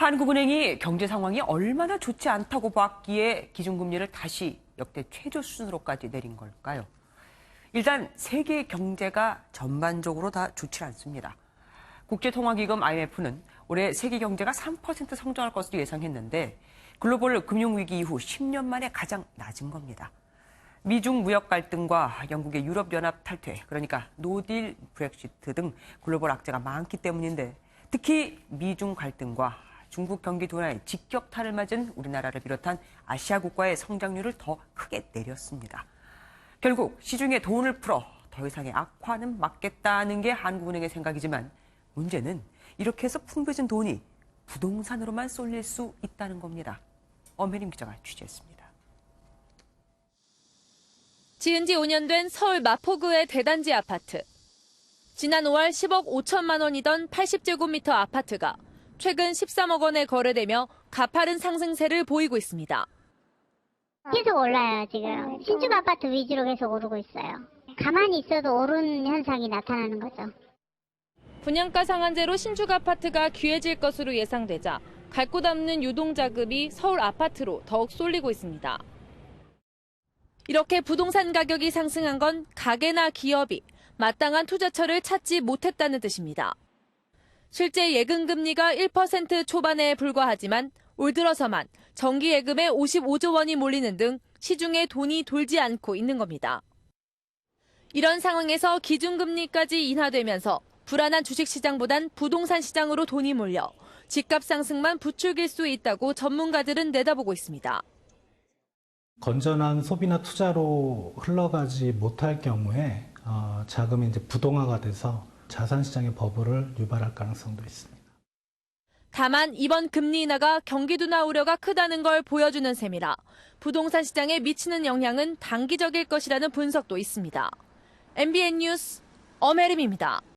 한국은행이 경제 상황이 얼마나 좋지 않다고 봤기에 기준금리를 다시 역대 최저 수준으로까지 내린 걸까요? 일단 세계 경제가 전반적으로 다 좋지 않습니다. 국제통화기금 IMF는 올해 세계 경제가 3% 성장할 것으로 예상했는데 글로벌 금융위기 이후 10년 만에 가장 낮은 겁니다. 미중 무역 갈등과 영국의 유럽연합 탈퇴, 그러니까 노딜, 브렉시트 등 글로벌 악재가 많기 때문인데 특히 미중 갈등과 중국 경기 둔화에 직격탄을 맞은 우리나라를 비롯한 아시아 국가의 성장률을 더 크게 내렸습니다. 결국 시중에 돈을 풀어 더 이상의 악화는 막겠다는 게 한국은행의 생각이지만 문제는 이렇게 해서 풍부해진 돈이 부동산으로만 쏠릴 수 있다는 겁니다. 엄혜림 기자가 취재했습니다. 지은 지 5년 된 서울 마포구의 대단지 아파트. 지난 5월 10억 5천만 원이던 80제곱미터 아파트가 최근 13억 원에 거래되며 가파른 상승세를 보이고 있습니다. 계속 올라요, 지금. 신축 아파트 위주로 계속 오르고 있어요. 가만히 있어도 오르는 현상이 나타나는 거죠. 분양가 상한제로 신축 아파트가 귀해질 것으로 예상되자 갈 곳 없는 유동자금이 서울 아파트로 더욱 쏠리고 있습니다. 이렇게 부동산 가격이 상승한 건 가게나 기업이 마땅한 투자처를 찾지 못했다는 뜻입니다. 실제 예금금리가 1% 초반에 불과하지만 올 들어서만 정기예금에 55조 원이 몰리는 등 시중에 돈이 돌지 않고 있는 겁니다. 이런 상황에서 기준금리까지 인하되면서 불안한 주식시장보단 부동산 시장으로 돈이 몰려 집값 상승만 부추길 수 있다고 전문가들은 내다보고 있습니다. 건전한 소비나 투자로 흘러가지 못할 경우에 자금이 이제 부동화가 돼서 자산시장의 버블을 유발할 가능성도 있습니다. 다만 이번 금리 인하가 경기 둔화 우려가 크다는 걸 보여주는 셈이라 부동산 시장에 미치는 영향은 단기적일 것이라는 분석도 있습니다. MBN 뉴스 엄혜림입니다.